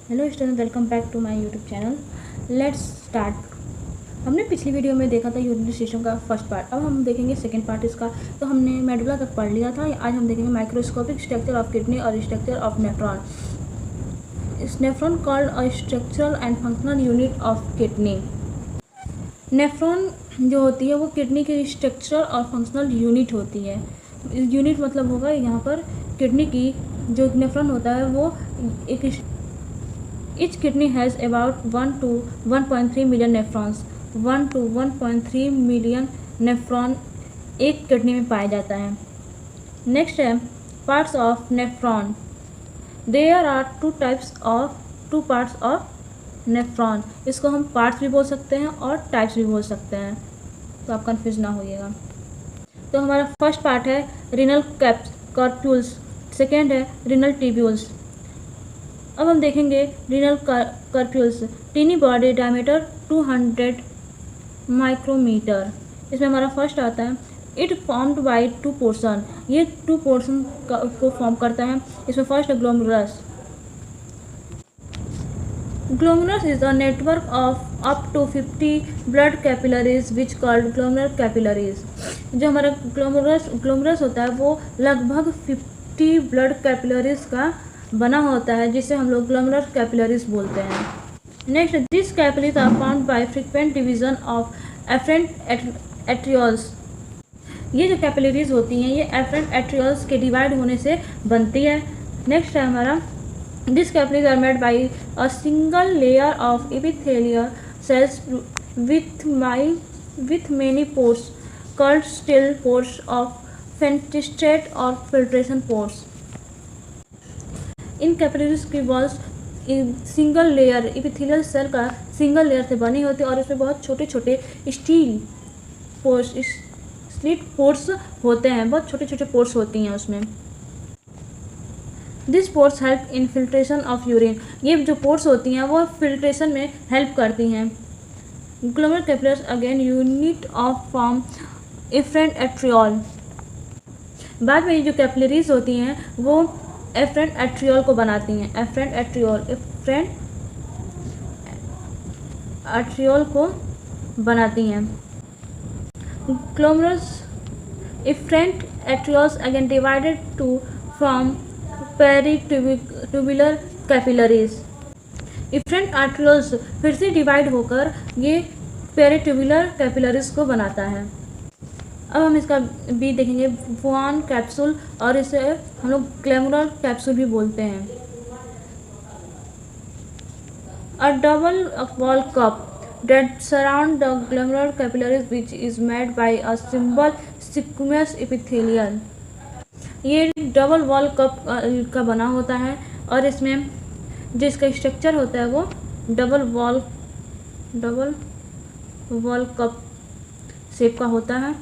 Hello student, welcome back to my YouTube channel. Let's start. हमने पिछली video में देखा था यूरिनरी सिस्टम का फर्स्ट पार्ट। अब हम देखेंगे सेकंड पार्ट इसका। तो हमने मेडुला तक पढ़ लिया था। आज हम देखेंगे माइक्रोस्कोपिक स्ट्रक्चर ऑफ किडनी और structure of nephron. Nephron called a structural and functional unit of kidney. Nephron जो होती है वो किडनी की स्ट्रक्चरल और फंक्शनल यूनिट होती है। यूनिट मतलब होगा यहाँ पर किडनी की जो नेफ्रॉन होता है वो एक Each kidney has about 1 to 1.3 million nephrons. 1 to 1.3 million nephron एक किडनी में पाया जाता है। नेक्स्ट है parts of nephron. There are two parts of nephron. इसको हम पार्ट्स भी बोल सकते हैं और टाइप्स भी बोल सकते हैं, तो आप कंफ्यूज ना होइएगा। तो हमारा फर्स्ट पार्ट है रीनल कॉर्प्यूल्स, सेकेंड है रीनल ट्यूब्यूल्स। अब हम देखेंगे renal corpuscles. Tiny body diameter 200 micrometre. इसमें हमारा फर्स्ट आता है इट फॉर्म्ड बाय 2 पोर्शन। ये 2 पोर्शन को फॉर्म करता है। इसमें फर्स्ट है glomerulus. Glomerulus is a network of up to 50 blood capillaries which called glomerular capillaries. जो हमारा ग्लोमेरुलस होता है वो लगभग 50 ब्लड कैपिलरीज का बना होता है, जिसे हम लोग ग्लोमेरुलर कैपिलरीज बोलते हैं। Next, this capillaries are found by frequent division of efferent arterioles. ये जो कैपिलरीज होती हैं ये एफरेंट एट्रियोल्स के डिवाइड होने से बनती है। नेक्स्ट है हमारा this capillaries are made by a single layer of epithelial cells with many pores called still pores of fenestrate और फिल्ट्रेशन पोर्स। इन कैपिलरीज की walls single layer epithelial cell का सिंगल लेयर से बनी होती है और इसमें बहुत छोटे छोटे स्लिट पोर्स होते हैं। बहुत छोटे छोटे पोर्स होती हैं उसमें। This pores help in filtration of urine. ये जो पोर्स होती हैं वो फिल्ट्रेशन में हेल्प करती हैं। Glomerular capillaries again unit of form efferent arteriole. बाद में ये जो कैपिलरीज होती हैं वो एफरेंट एट्रियोल को बनाती हैं। एफरेंट एट्रियोल को बनाती हैं। Glomerulus efferent arterioles again divided to from peritubular capillaries. Efferent arterioles फिर से डिवाइड होकर ये पेरिट्यूबुलर कैपिलरीज को बनाता है। अब हम इसका भी देखेंगे वुहान कैप्सूल, और इसे हम लोग ग्लोमेरुलर कैप्सूल भी बोलते हैं। अ double wall cup that surround the glomerular capillaries which is made by a simple squamous epithelium। ये डबल वॉल कप का बना होता है और इसमें जो इसका स्ट्रक्चर होता है वो डबल वॉल कप शेप का होता है।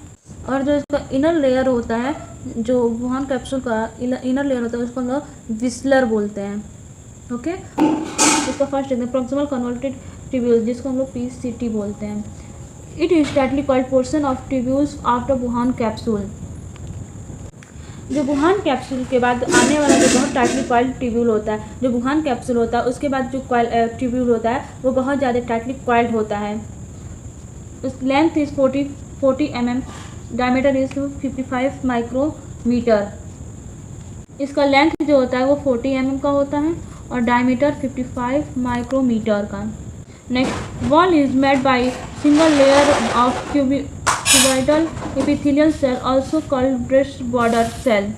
और जो इसका इनर लेयर होता है, जो वुहान कैप्सूल का इनर लेयर होता है उसको हम लोग विस्लर बोलते हैं। ओके, इसका फर्स्ट है प्रॉक्सिमल कन्वोल्यूटेड ट्यूब्यूल्स, जिसको हम लोग PCT बोलते हैं। It is tightly called portion of tubules after Wuhan capsule. जो वुहान कैप्सूल के बाद आने वाला जो बहुत टाइटली कॉइल्ड ट्यूब्यूल होता है, जो वुहान कैप्सूल होता है उसके बाद जो ट्यूब्यूल होता है वो बहुत ज़्यादा टाइटली कॉइल्ड होता है। उस length is 40 mm, diameter is 55 micrometre. इसका लेंथ जो होता है वो 40 mm का होता है और डायमीटर 55 माइक्रोमीटर का। Next, wall is made by single layer of cuboidal epithelial cell also called breast border cell.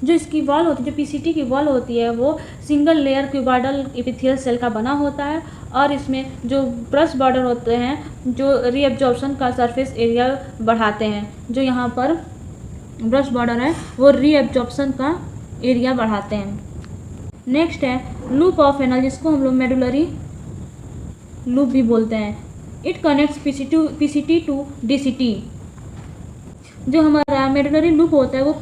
जो इसकी वॉल होती है, जो PCT की वॉल होती है वो single layer cuboidal epithelial cell का बना होता है और इसमें जो ब्रेस्ट बॉर्डर होते हैं जो रीएब्जॉर्प्शन का सरफेस एरिया बढ़ाते हैं। जो यहाँ पर ब्रेस्ट बॉर्डर है वो रीएब्जॉर्प्शन का एरिया बढ़ाते हैं। नेक्स्ट है लूप ऑफ हेनल, जिसको हम लोग मेडुलरी लूप भी बोलते हैं। It connects PCT to DCT। जो हमारा मेडुलरी लूप होता है वो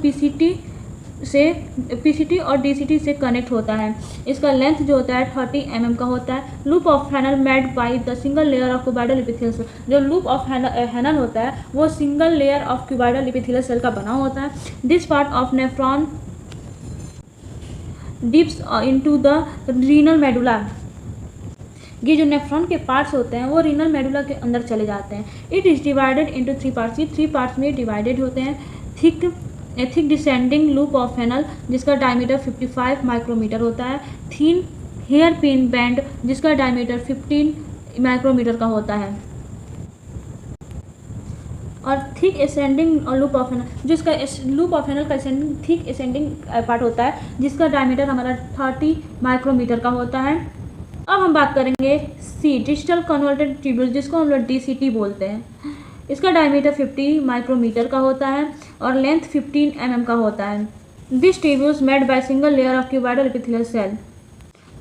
PCT और DCT से कनेक्ट होता है। इसका लेंथ जो होता है 30 mm का होता है। Loop of Henle made by the single layer of cuboidal epithelial cell. जो लूप ऑफ हैनल होता है वो single layer of cuboidal epithelial cell का बना होता है। This part of dips into the renal medulla. ये जो नेफ्रॉन के पार्ट्स होते हैं वो रीनल मेडुला के अंदर चले जाते हैं। It is divided into 3 parts. ये 3 पार्ट्स में डिवाइडेड होते हैं। Thick descending loop of Henle जिसका डायमीटर 55 माइक्रोमीटर होता है। थीन हेयर पिन बैंड जिसका डायमीटर 15 माइक्रोमीटर का होता है। और thick ascending loop of Henle जिसका लूप ऑफ फेनल का थिक एसेंडिंग पार्ट होता है जिसका डायमीटर हमारा 30 माइक्रोमीटर का होता है। अब हम बात करेंगे सी डिजिटल कन्वर्टेड ट्यूब्यूल जिसको हम लोग DCT बोलते हैं। इसका डायमीटर 50 माइक्रोमीटर का होता है और लेंथ 15 mm का होता है। This tubules made by single layer of cuboidal epithelial cell.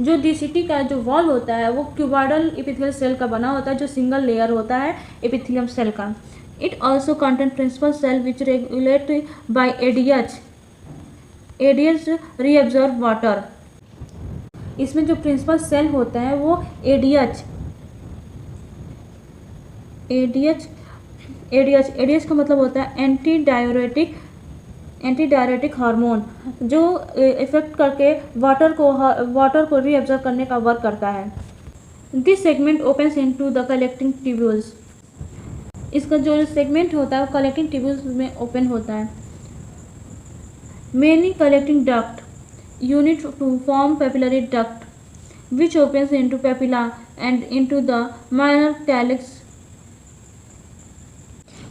जो DCT का जो वॉल होता है वो क्यूबॉइडल एपिथेलियल सेल का बना होता है जो सिंगल लेयर होता है एपिथेलियम सेल का। It also contain principal cell which regulate by ADH reabsorb water. इसमें जो प्रिंसिपल सेल होता है वो ADH का मतलब होता है एंटी डायरेटिक हार्मोन जो इफेक्ट करके वाटर को रीअब्जॉर्ब करने का वर्क करता है। This segment opens into the collecting tubules. इसका जो सेगमेंट होता है वो कलेक्टिंग ट्यूब्यूल्स में ओपन होता है। Many collecting duct unit to form papillary duct which opens into papilla and into the minor calyx।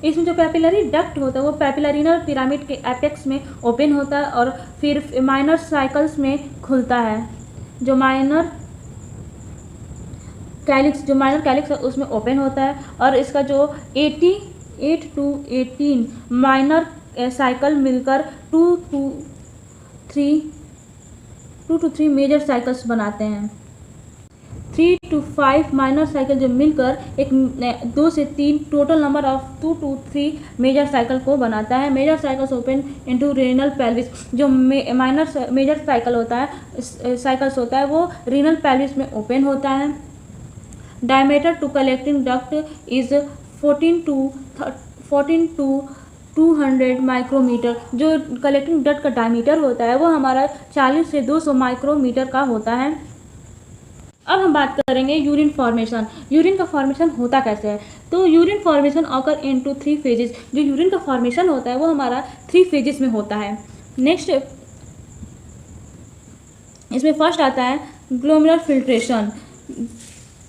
इसमें जो पैपिलरी डक्ट होता है वो पैपिलरीनल पिरामिड के एपेक्स में ओपन होता है और फिर माइनर साइकिल्स में खुलता है। जो माइनर कैलिक्स है उसमें ओपन होता है और इसका जो 8 to 18 माइनर साइकिल मिलकर 2 to 3 मेजर साइकिल्स बनाते हैं। 3 to 5 माइनर साइकिल जो मिलकर एक 2 से 3 total number of 2 to 3 major cycle को बनाता है। Major cycles open into renal pelvis. जो मेजर साइकिल्स होता है वो रीनल पेल्विस में ओपन होता है। Diameter to collecting duct is 14 to 200 micrometre. जो कलेक्टिंग डक्ट का डायमीटर होता है वो हमारा 40 से 200 माइक्रोमीटर का होता है। अब हम बात करेंगे यूरिन फॉर्मेशन। यूरिन का फॉर्मेशन होता कैसे है? तो urine formation occur into 3 phases. जो यूरिन का फॉर्मेशन होता है वो हमारा 3 फेजेस में होता है। नेक्स्ट इसमें फर्स्ट आता है glomerular filtration.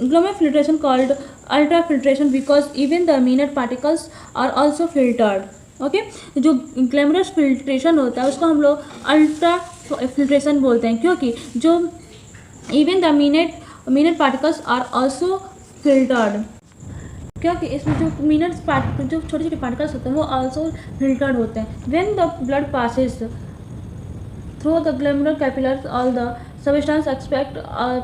Glomerular filtration called ultra filtration because even the minute particles are also filtered. Okay, जो ग्लोमेरुलर फिल्ट्रेशन होता है उसको हम लोग अल्ट्रा फिल्ट्रेशन बोलते हैं क्योंकि जो even the minute particles are also filtered, क्योंकि इसमें जो जो छोटे छोटे पार्टिकल्स होते हैं वो ऑल्सो फिल्टर्ड होते हैं। When the blood passes through the glomerular capillaries all the substance except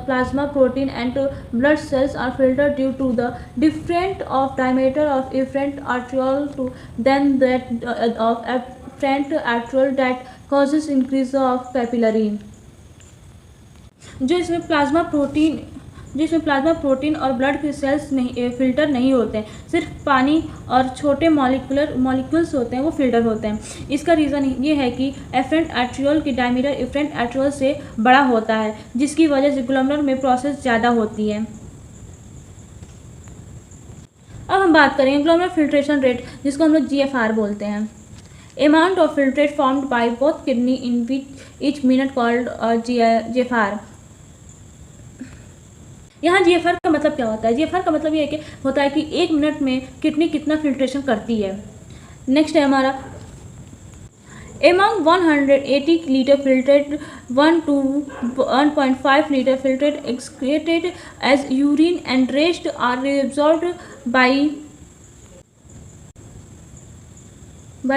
plasma protein and blood cells are filtered due to the different of diameter of efferent arteriole to than that of efferent arteriole that causes increase of capillary। जो इसमें plasma protein और blood के sales नहीं filter नहीं होते हैं, सिर्फ पानी और छोटे मॉलिक्यूल्स होते हैं वो फिल्टर होते हैं। इसका रीज़न ये है कि एफरेंट आर्ट्रियोल की डायमीटर एफरेंट आर्ट्रियोल से बड़ा होता है जिसकी वजह से ग्लोमेरुलर में प्रोसेस ज़्यादा होती है। अब हम बात करेंगे ग्लोमेरुलर फिल्ट्रेशन रेट जिसको हम लोग GFR बोलते हैं। Amount of filtrate formed by both kidney in each minute called GFR। यहाँ GFR का मतलब क्या होता है? GFR का मतलब ये है कि होता है कि 1 मिनट में किडनी कितना फिल्ट्रेशन करती है। नेक्स्ट है हमारा among 180 litre filtrate 1 to 1.5 litre filtrate excreted as urine and rest are reabsorbed by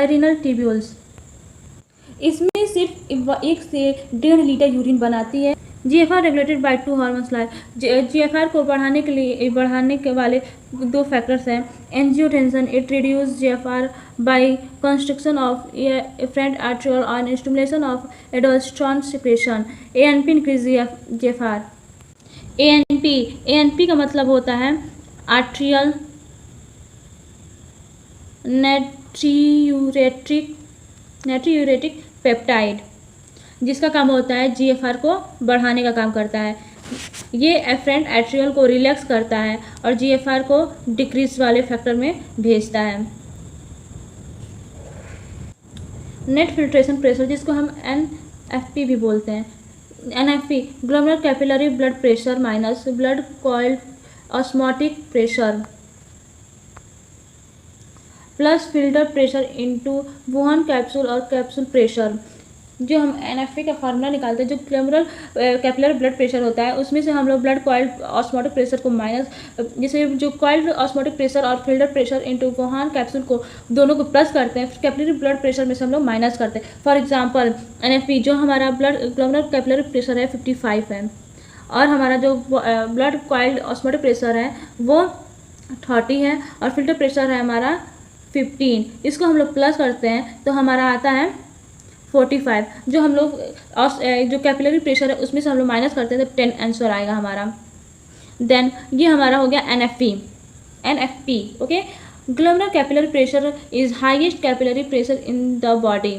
renal tubules। इसमें सिर्फ 1 से 1.5 लीटर यूरिन बनाती है। GFR regulated by 2 hormones like GFR को बढ़ाने के वाले 2 फैक्टर्स हैं। Angiotensin it reduce GFR by constriction of efferent arteriole और stimulation of aldosterone secretion. ANP increase GFR। ANP का मतलब होता है आर्ट्रियल नाइट्रियूरेटिक पेप्टाइड। जिसका काम होता है GFR को बढ़ाने का काम करता है। ये एफरेंट एट्रियल को रिलैक्स करता है और GFR को डिक्रीज वाले फैक्टर में भेजता है। नेट फिल्ट्रेशन प्रेशर, जिसको हम NFP भी बोलते हैं। NFP glomerular capillary blood pressure minus blood coiled osmotic pressure plus filter pressure into Wuhan capsule और कैप्सूल प्रेशर। जो हम NFP का फार्मूला निकालते हैं, जो ग्लोमेरुलर कैपिलरी ब्लड प्रेशर होता है, उसमें से हम लोग ब्लड कॉइल्ड ऑस्मोटिक प्रेशर को माइनस, जैसे जो कॉइल्ड ऑस्मोटिक प्रेशर और filter pressure into Wuhan capsule को दोनों को प्लस करते हैं, कैपिलरी ब्लड प्रेशर में से हम लोग माइनस करते हैं। फॉर एग्जांपल NFP जो हमारा ग्लोमेरुलर कैपिलरी प्रेशर है 55 है और हमारा जो ब्लड कॉइल्ड ऑस्मोटिक प्रेशर है वो 30 है और फिल्टर प्रेशर है हमारा 15। इसको हम लोग प्लस करते हैं तो हमारा आता है 45। जो हम लोग जो कैपिलरी प्रेशर है उसमें से हम लोग माइनस करते हैं तो 10 आंसर आएगा हमारा। देन ये हमारा हो गया NFP okay. Glomerular capillary pressure is highest capillary pressure in the body.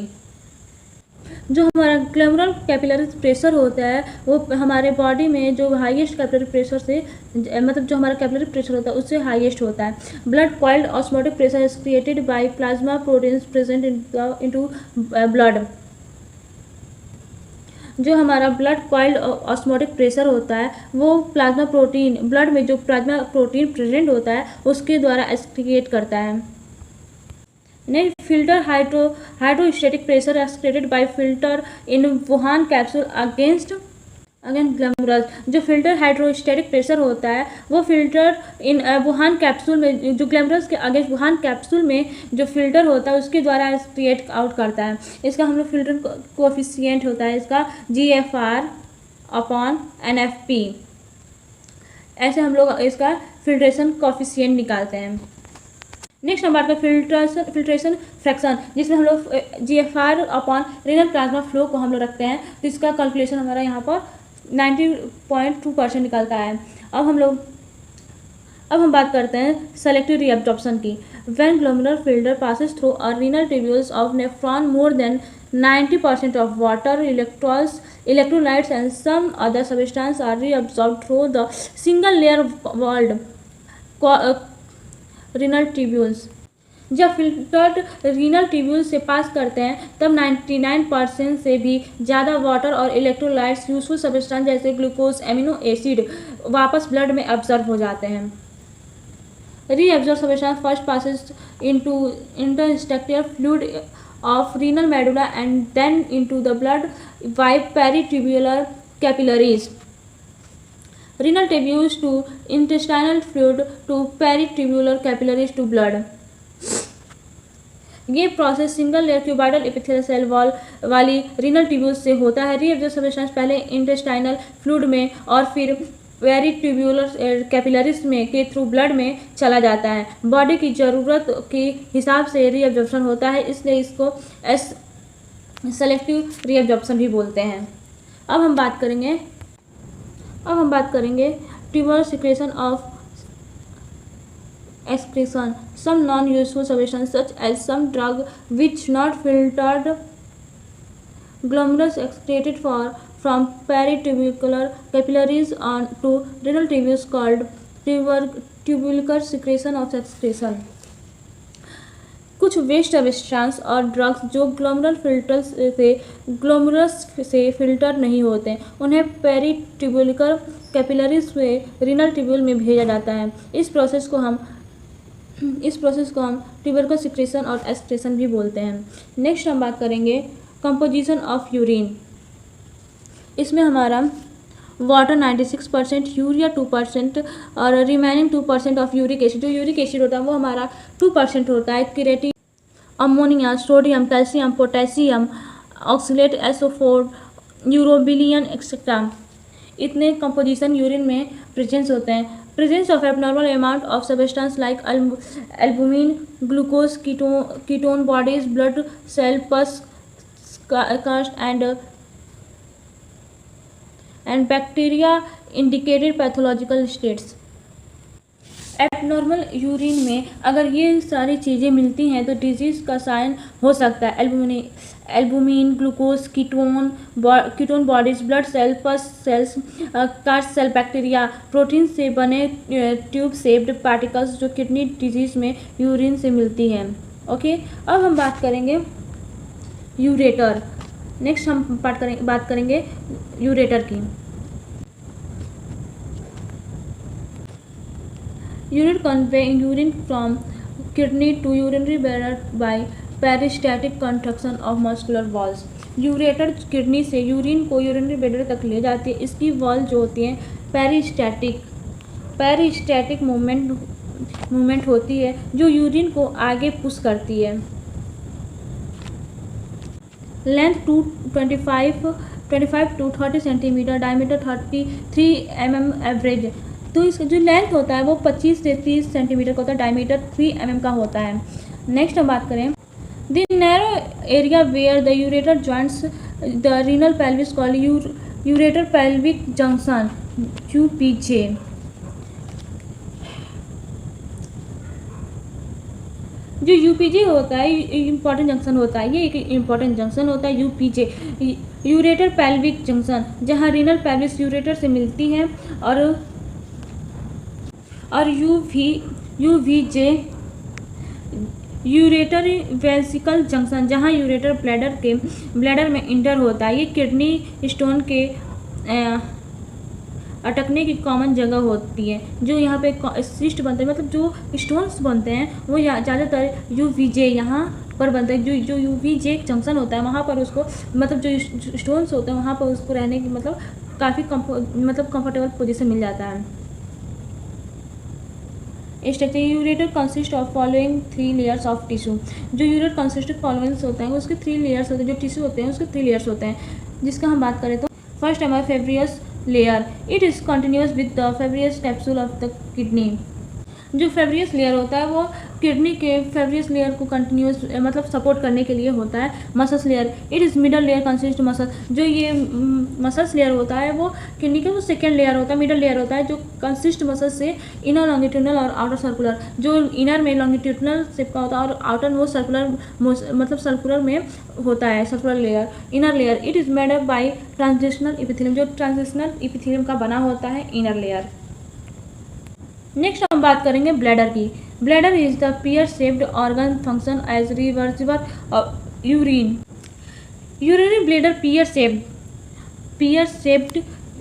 जो हमारा ग्लोमेरुलर कैपिलरी प्रेशर होता है वो हमारे बॉडी में जो हाईएस्ट कैपिलरी प्रेशर से, मतलब जो हमारा कैपिलरी प्रेशर होता है उससे हाईएस्ट होता है। Blood coiled osmotic pressure is created by plasma proteins present into blood. जो हमारा ब्लड कॉइल्ड ऑस्मोटिक प्रेशर होता है वो प्लाज्मा प्रोटीन, ब्लड में जो प्लाज्मा प्रोटीन प्रेजेंट होता है उसके द्वारा एक्सक्रिएट करता है। Next filter hydrostatic pressure is created by filter in Wuhan capsule again glomerulus. जो फिल्टर हाइड्रोस्टैटिक प्रेशर होता है वो फिल्टर इन वुहान कैप्सूल में, जो ग्लोमेरुलस के अगेंस्ट वुहान कैप्सूल में जो फिल्टर होता है उसके द्वारा क्रिएट आउट करता है। इसका हम लोग फिल्टर कोएफिशिएंट होता है इसका GFR/NFP। ऐसे हम लोग इसका फिल्ट्रेशन कोएफिशिएंट निकालते हैं। नेक्स्ट हम बात करें फिल्ट्रेशन फ्रैक्शन, जिसमें हम लोग GFR/ रीनल प्लाज्मा फ्लो को हम लोग रखते हैं, तो इसका कैलकुलेशन हमारा यहाँ पर 90.2% निकलता है। अब हम बात करते हैं सेलेक्टिव रीअब्जॉर्प्शन की। When glomerular filter passes through a renal tubules of nephron more than 90% of water, electrolytes and some other substances are reabsorbed through the single layer walled renal tubules. जब फिल्टर्ड रीनल ट्यूब्यूल से पास करते हैं तब 99% से भी ज़्यादा water और electrolytes, useful substance जैसे ग्लूकोज, एमिनो एसिड वापस ब्लड में अब्जॉर्ब हो जाते हैं। Reabsorb substance first passes into interstitial fluid of renal medulla and then into the blood by peritubular capillaries. Renal tubules to intestinal fluid to peritubular capillaries to blood. ये process single layer cuboidal epithelial cell wall वाली renal tubules से होता है। Reabsorb substance पहले intestinal fluid में और फिर पेरिट्यूब्यूलर capillaries में के थ्रू ब्लड में चला जाता है। बॉडी की ज़रूरत के हिसाब से रीअब्जॉर्प्शन होता है, इसलिए इसको सेलेक्टिव रीअब्जॉर्प्शन भी बोलते हैं। अब हम बात करेंगे tubular secretion of excretion. Some non-useful substances such as some drug which not filtered glomerulus excreted from peritubular capillaries on to renal tubules called tubular secretion of excretion. कुछ वेस्ट सब्सटेंस और drugs जो glomerulus से filter नहीं होते उन्हें peritubular capillaries से renal tubule में भेजा जाता है। इस प्रोसेस को हम ट्यूबरकुलर सिक्रेशन और एक्सक्रेशन भी बोलते हैं। नेक्स्ट हम बात करेंगे कंपोजिशन ऑफ यूरिन। इसमें हमारा वाटर 96%, यूरिया 2% और रिमेनिंग 2% ऑफ यूरिक एसिड। जो यूरिक एसिड होता है वो हमारा 2% होता है। Creatine, ammonia, sodium, calcium, potassium, oxalate, SO4, urobilin etcetera, इतने कंपोजिशन यूरिन में प्रेजेंस होते हैं। Presence of abnormal amount of substance like albumin, glucose, ketone bodies, blood cell pus cast and bacteria indicated pathological states. Abnormal urine में अगर ये सारी चीज़ें मिलती हैं तो डिजीज़ का साइन हो सकता है। Albumin, glucose, ketone bodies, blood cell, pus cells, cast cell bacteria, protein से बने ट्यूब शेप्ड पार्टिकल्स जो किडनी डिजीज़ में यूरिन से मिलती हैं। ओके, अब हम बात करेंगे यूरेटर। नेक्स्ट हम बात करेंगे यूरेटर की। Urine convey urine from kidney to urinary bladder by peristaltic contraction of muscular walls. Ureter kidney से यूरिन को यूरिनरी ब्लैडर तक ले जाती है। इसकी वॉल जो होती है पेरिस्टैटिक मूवमेंट होती है जो यूरिन को आगे पुश करती है। Length 25 to 30 centimetre, diameter 33 mm average. तो इसका जो लेंथ होता है वो 25 से 30 सेंटीमीटर का होता है, डायमीटर 3 mm का होता है। नेक्स्ट हम बात करें the narrow area where the ureter joints the renal pelvis called ureter pelvic junction, UPJ. जो यूपीजे होता है इम्पॉर्टेंट जंक्शन होता है, ये एक इम्पॉर्टेंट जंक्शन होता है यूपीजे, यूरेटर पेल्विक जंक्शन, जहाँ रीनल पेल्विस यूरेटर से मिलती है, और यूवीजे यूरेटर वेसिकल जंक्शन, जहाँ यूरेटर ब्लैडर में इंटर होता है। ये किडनी स्टोन के अटकने की कॉमन जगह होती है। जो यहाँ पे सिस्ट बनते हैं, मतलब जो स्टोन्स बनते हैं वो ज़्यादातर यूवीजे यहाँ पर बनता है। जो यूवीजे जंक्शन होता है वहाँ पर उसको, मतलब जो स्टोन्स होते हैं वहाँ पर उसको रहने की मतलब काफ़ी कंफर्टेबल पोजीशन मिल जाता है। Structure ureter consist of following 3 layers of tissue. जो यूरेटर कंसिस्ट फॉलोइंग्स होते हैं उसके 3 लेयर्स होते हैं। जो टिश्यू होते हैं उसके 3 लेयर्स होते हैं, जिसका हम बात करें तो फर्स्ट हमारा fibrous layer, it is continuous with the fibrous capsule of the kidney. जो फेब्रियस लेयर होता है वो किडनी के फेब्रियस लेयर को कंटिन्यूस मतलब सपोर्ट करने के लिए होता है। Muscles layer, it is middle layer consist muscle. जो ये मसल्स लेयर होता है वो किडनी का वो सेकेंड लेयर होता है, मिडल लेयर होता है, जो कंसिस्ट मसल से इनर लॉन्गिट्यूडनल और आउटर सर्कुलर। जो इनर में लॉन्गिट्यूडनल शेप का होता है और आउटर वो सर्कुलर मतलब सर्कुलर में होता है, circular layer, inner layer. It is made up by transitional epithelium, जो ट्रांजिशनल इपिथेलियम का बना होता है इनर लेयर। नेक्स्ट हम बात करेंगे ब्लैडर की। Bladder is the pear shaped organ function as reversible of urine. Urinary bladder pear shaped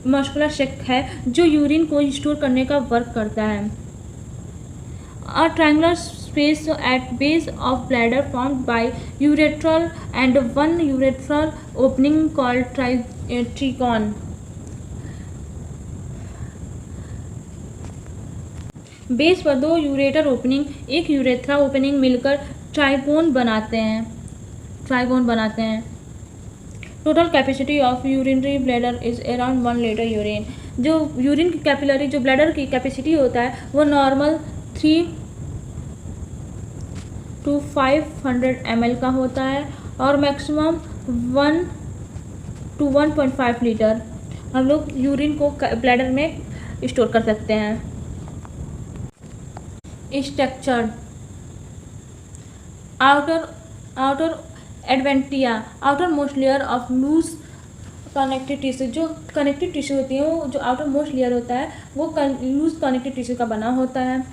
muscular shake है जो यूरिन को स्टोर करने का वर्क करता है। A triangular space at base of bladder formed by ureteral and one urethral opening called trigone. Base पर 2 ureter opening, एक urethra opening मिलकर ट्राइगोन बनाते हैं। Total capacity of urinary bladder is around 1 litre urine. जो urine की capillary, जो bladder की capacity होता है वो नॉर्मल 3 to 500 ml का होता है और मैक्सिमम 1 to 1.5 लीटर हम लोग यूरिन को ब्लैडर में स्टोर कर सकते हैं। Structure, outer adventitia, outer most layer of loose connective tissue. जो कनेक्टिव टिश्यू होती है वो जो आउटर मोस्ट लेयर होता है वो लूज कनेक्टिव टिश्यू का बना होता है।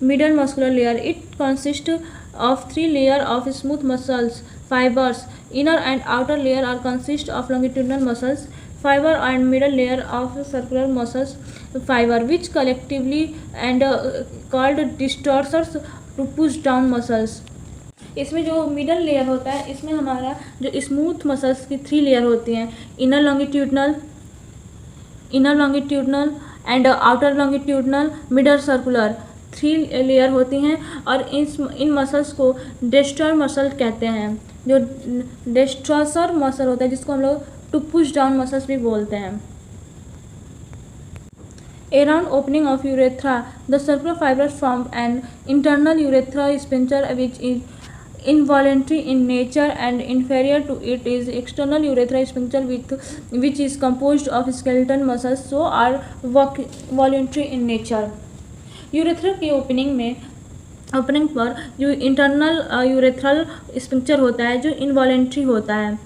Middle muscular layer, it consist of 3 layer of smooth muscles fibres. Inner and outer layer are consist of longitudinal muscles fiber and middle layer of circular muscles fiber which collectively and called distorsors to push down muscles। इसमें जो middle layer होता है इसमें हमारा जो smooth muscles की 3 layer होती हैं, inner longitudinal and outer longitudinal, middle circular, 3 layer होती हैं और इन मसल्स को डेस्ट्रॉय मसल कहते हैं। जो डेस्ट्रॉसर मसल होता है जिसको हम लोग टू पुश डाउन मसल्स भी बोलते हैं। Around opening of urethra, the circular fibers form an internal urethra sphincter which is involuntary in nature and inferior to it is external urethra sphincter which is composed of skeletal muscles so are voluntary in nature। Urethra की opening पर जो internal urethral sphincter होता है जो involuntary होता है।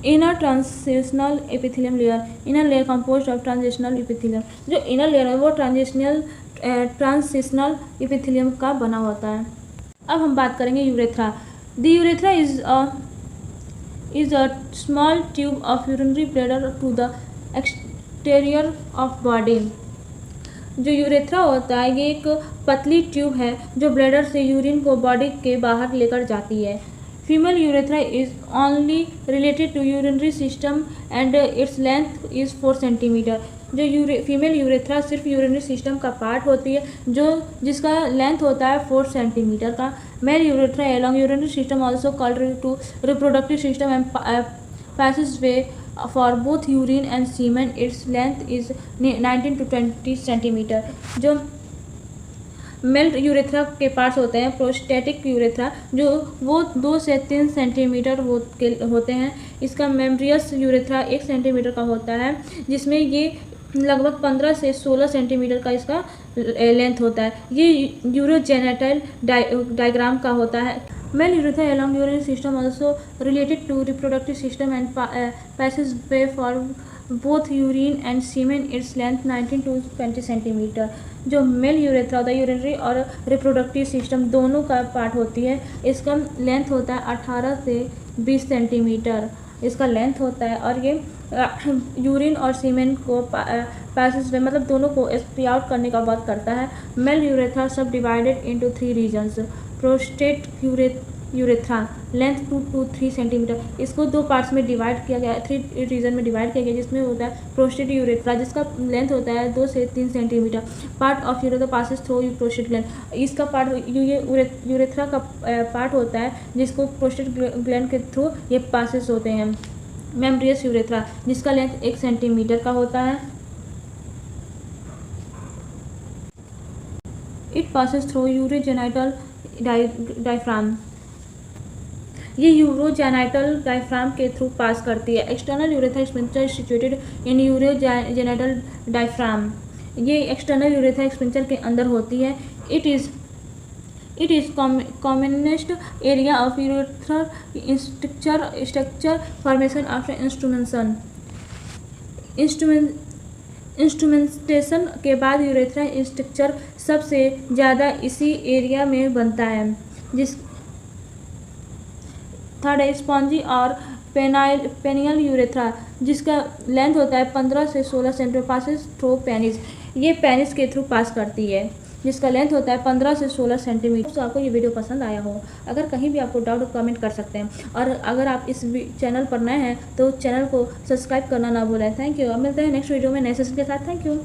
Inner transitional epithelium layer, inner layer composed of transitional epithelium, जो inner layer है वो ट्रांजिशनल एपिथेलियम का बना होता है। अब हम बात करेंगे urethra. The urethra is a small tube of urinary bladder to the exterior of body. जो यूरेथ्रा होता है ये एक पतली ट्यूब है जो ब्लैडर से यूरिन को बॉडी के बाहर लेकर जाती है। Female urethra is only related to urinary system and its length is 4 centimeter. जो फीमेल यूरेथ्रा सिर्फ यूरिनरी सिस्टम का पार्ट होती है जिसका लेंथ होता है 4 सेंटीमीटर का। Male urethra along urinary system also called to reproductive system and passage way for both urine and semen. Its length is 19 to 20 centimeter. जो मेल यूरेथ्रा के पार्ट्स होते हैं प्रोस्टेटिक यूरेथ्रा जो वो 2 से 3 सेंटीमीटर होते हैं। इसका मेम्ब्रियस यूरेथ्रा 1 सेंटीमीटर का होता है जिसमें ये लगभग 15 से 16 सेंटीमीटर का इसका लेंथ होता है। ये यूरोजेनेटल डायग्राम का होता है। Male urethra along urinary system also related to reproductive system and passage way for both urine and semen. Its length 19 to 20 centimeter. जो मेल यूरेथ्रा होता है यूरिनरी और रिप्रोडक्टिव सिस्टम दोनों का पार्ट होती है। इसका लेंथ होता है 18 से 20 सेंटीमीटर इसका लेंथ होता है। और ये यूरिन और सीमेन को पैसेज वे मतलब दोनों को स्पी आउट करने का वर्क करता है। Male urethra subdivided into 3 regions. Prostate urethra length 2 to 3 centimeter. इसको 2 पार्ट्स में डिवाइड किया गया, 3 रीजन में डिवाइड किया गया जिसमें होता है प्रोस्टेट यूरेथ्रा जिसका लेंथ होता है 2 से 3 centimetre. Part of urethra passes through prostate gland. इसका पार्ट ये यूरेथ्रा का पार्ट होता है जिसको प्रोस्टेट ग्लैंड के थ्रू ये पासेस होते हैं। मेम्ब्रियस यूरेथ्रा जिसका लेंथ 1 सेंटीमीटर का होता है। It passes through urogenital diaphragm. ये यूरोजेनिटल डायफ्राम के थ्रू पास करती है। External urethra sphincter situated in urogenital diaphragm. ये एक्सटर्नल यूरेथ्रा स्फिंक्टर के अंदर होती है। It is commonest area of urethral structure formation after instrumentation के बाद यूरेथ्रा स्ट्रक्चर सबसे ज़्यादा इसी एरिया में बनता है। थर्ड है स्पॉन्जी और पेनियल यूरेथ्रा जिसका लेंथ होता है 15 से 16 सेंटीमीटर पासेस थ्रू पेनिस। ये पेनिस के थ्रू पास करती है जिसका लेंथ होता है 15 से 16 सेंटीमीटर। तो आपको ये वीडियो पसंद आया हो, अगर कहीं भी आपको डाउट कमेंट कर सकते हैं और अगर आप इस चैनल पर नए हैं तो चैनल को सब्सक्राइब करना ना भूलें। Thank you. अब मिलते हैं नेक्स्ट वीडियो में नए सेशन के साथ। Thank you.